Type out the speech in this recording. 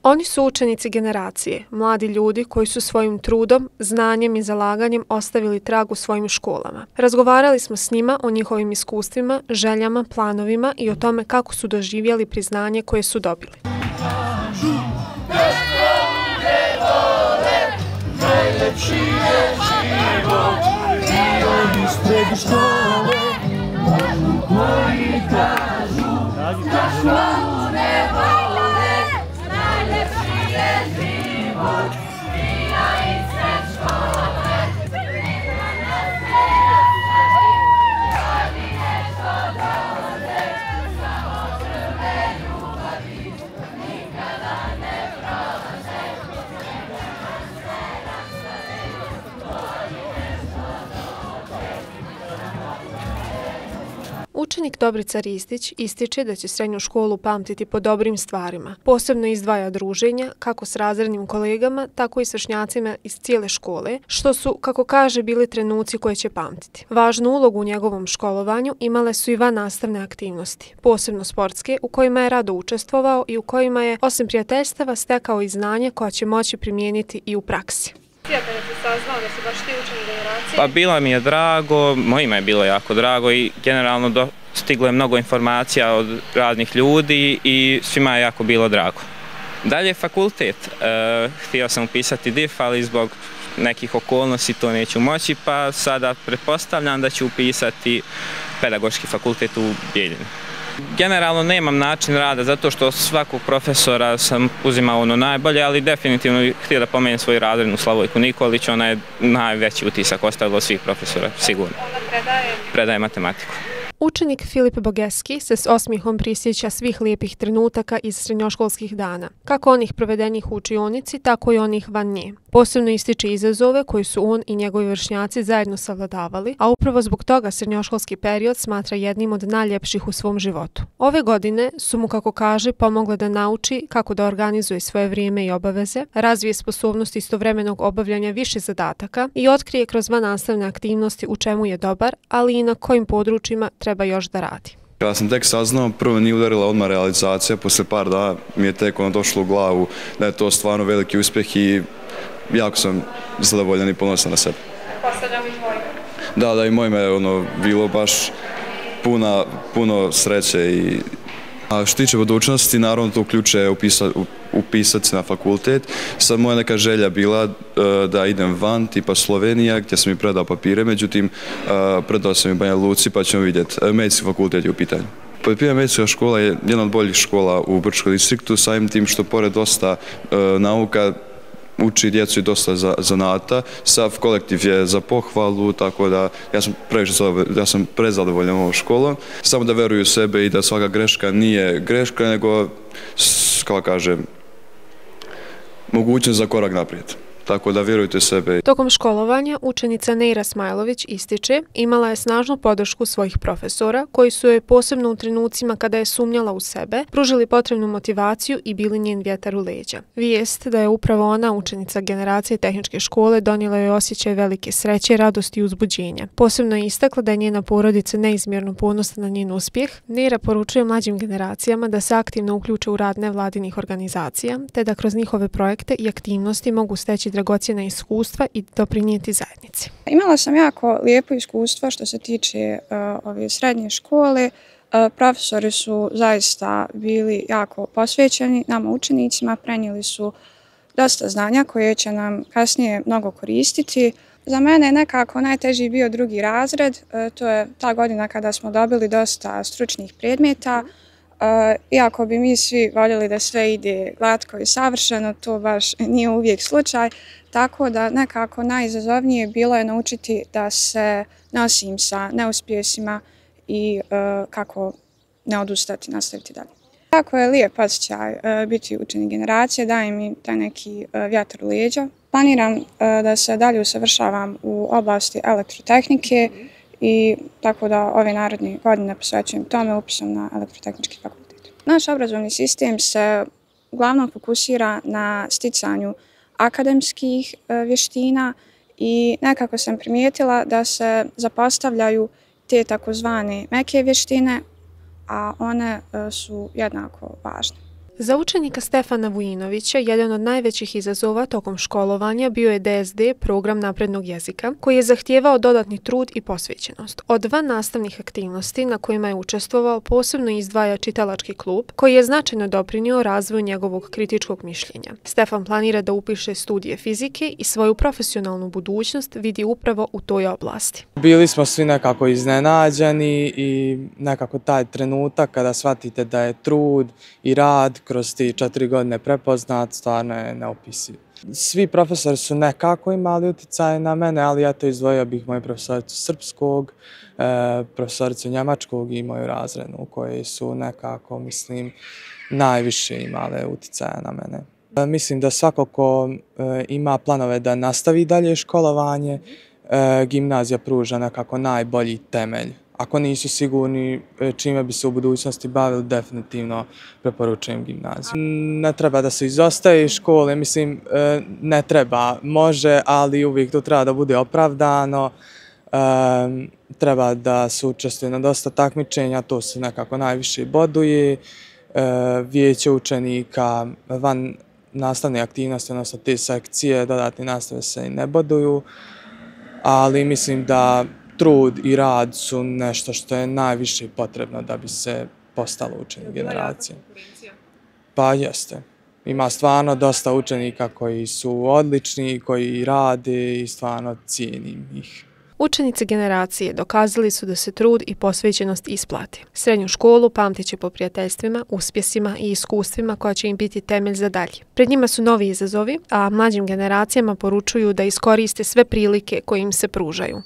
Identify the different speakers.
Speaker 1: Oni su učenici generacije, mladi ljudi koji su svojim trudom, znanjem i zalaganjem ostavili trag u svojim školama. Razgovarali smo s njima o njihovim iskustvima, željama, planovima i o tome kako su doživjeli priznanje koje su dobili. Učenik Dobrica Ristić ističe da će srednju školu pamtiti po dobrim stvarima. Posebno izdvaja druženja, kako s razrednim kolegama, tako i s vršnjacima iz cijele škole, što su, kako kaže, bili trenuci koje će pamtiti. Važnu ulogu u njegovom školovanju imale su i vannastavne aktivnosti, posebno sportske, u kojima je rado učestvovao i u kojima je, osim prijateljstava, stekao i znanje koja će moći primijeniti i u praksi. Kada si saznao da si baš ti učenik generacije?
Speaker 2: Pa bilo mi je drago, mojima je bilo jako drago i generalno stiglo je mnogo informacija od raznih ljudi i svima je jako bilo drago. Dalje fakultet, htio sam upisati DIF, ali zbog nekih okolnosti to neću moći, pa sada pretpostavljam da ću upisati pedagoški fakultet u Bijeljini. Generalno nemam način rada zato što svakog profesora sam uzimao ono najbolje, ali definitivno htio da pomenem svoju razrednu Slavojku Nikolić, ona je najveći utisak ostavila od svih profesora, sigurno.
Speaker 1: Ona
Speaker 2: predaje matematiku.
Speaker 1: Učenik Filip Bogeski se s osmihom prisjeća svih lijepih trenutaka iz srednjoškolskih dana, kako onih provedenih u učionici, tako i onih van nje. Posebno ističe izazove koji su on i njegovi vršnjaci zajedno savladavali, a upravo zbog toga srednjoškolski period smatra jednim od najljepših u svom životu. Ove godine su mu, kako kaže, pomogle da nauči kako da organizuje svoje vrijeme i obaveze, razvije sposobnost istovremenog obavljanja više zadataka i otkrije kroz vannastavne aktivnosti u čemu je dobar, ali i na kojim područjima treba još da radi.
Speaker 3: Kada sam tek saznao, prvo nije udarila odmah realizacija, poslije par dana mi je tek došlo u glavu da je to stvarno veliki uspjeh i jako sam zadovoljan i ponosan na sebe.
Speaker 1: Postavljam i tvojima?
Speaker 3: Da, i mojima je bilo baš puno sreće i a što tiče budućnosti, naravno to uključuje upisati se na fakultet. Sad moja neka želja bila da idem van, tipa Slovenija, gdje sam mi predao papire, međutim predao sam i Banja Luci, pa ćemo vidjeti. Medicinski fakultet je u pitanju. Poljoprivredna medicinska škola je jedna od boljih škola u Brčkom distriktu, samim tim što pored dosta nauka uči djecu i dosta zanata. Sav kolektiv je za pohvalu, tako da ja sam prezadovoljan ovom školom. Samo da veruju u sebe i da svaka greška nije greška, nego, kako kažem, mogućnost za korak naprijed. Tako da vjerujte sebe.
Speaker 1: Tokom školovanja učenica Neira Smajlović ističe, imala je snažnu podršku svojih profesora koji su joj posebno u trenucima kada je sumnjala u sebe pružili potrebnu motivaciju i bili njen vjetar u leđa. Vijest da je upravo ona učenica generacije tehničke škole donijela joj osjećaj velike sreće, radosti i uzbuđenja. Posebno je istakla da je njena porodica neizmjerno ponosna na njen uspjeh. Neira poručuje mlađim generacijama da se aktivno uključe u rad nevladinih organizacija, te da kroz njihove projekte i aktivnosti mogu steći dragocjena iskustva i doprinijeti zajednici.
Speaker 4: Imala sam jako lijepo iskustvo što se tiče ove srednje škole. Profesori su zaista bili jako posvećeni nama učenicima, prenijeli su dosta znanja koje će nam kasnije mnogo koristiti. Za mene je nekako najteži bio drugi razred, to je ta godina kada smo dobili dosta stručnih predmeta. Iako bi mi svi voljeli da sve ide glatko i savršeno, to baš nije uvijek slučaj, tako da nekako najizazovnije bilo je naučiti da se nosim sa neuspjesima i kako ne odustati, nastaviti dalje. Jako je lijep osjećaj biti učenik generacije, daje mi taj neki vjetar u leđa. Planiram da se dalje usavršavam u oblasti elektrotehnike i tako da ove naredne godine posvećujem tome upisom na elektrotehnički fakultet. Naš obrazovni sistem se uglavnom fokusira na sticanju akademskih vještina i nekako sam primijetila da se zapostavljaju te takozvane meke vještine, a one su jednako važne.
Speaker 1: Za učenika Stefana Vujinovića jedan od najvećih izazova tokom školovanja bio je DSD, program naprednog jezika, koji je zahtijevao dodatni trud i posvećenost. Od vannastavnih aktivnosti na kojima je učestvovao posebno izdvaja čitalački klub, koji je značajno doprinio razvoju njegovog kritičkog mišljenja. Stefan planira da upiše studije fizike i svoju profesionalnu budućnost vidi upravo u toj oblasti.
Speaker 5: Bili smo svi nekako iznenađeni i nekako taj trenutak kada shvatite da je trud i rad kroz ti 4 godine prepoznat, stvarno je neopisiv. Svi profesori su nekako imali utjecaj na mene, ali eto izdvojio bih moju profesoricu srpskog, profesoricu njemačkog i moju razrednu, koje su nekako, mislim, najviše imale utjecaja na mene. Mislim da svako ko ima planove da nastavi dalje školovanje, gimnazija pruža nekako najbolji temelj. Ako nisu sigurni čime bi se u budućnosti bavili, definitivno preporučujem gimnaziju. Ne treba da se izostaje iz škole, mislim, ne treba, može, ali uvijek to treba da bude opravdano. Treba da se učestvuje na dosta takmičenja, to se nekako najviše boduje. Vijeće učenika, van nastavne aktivnosti, odnosno te sekcije, dodatne nastave se i ne boduju, ali mislim da trud i rad su nešto što je najviše potrebno da bi se postalo učenik generacije. Pa jeste. Ima stvarno dosta učenika koji su odlični, koji rade i stvarno cijenim ih.
Speaker 1: Učenici generacije dokazali su da se trud i posvećenost isplati. Srednju školu pamtit će po prijateljstvima, uspjesima i iskustvima koja će im biti temelj za dalje. Pred njima su novi izazovi, a mlađim generacijama poručuju da iskoriste sve prilike koje im se pružaju.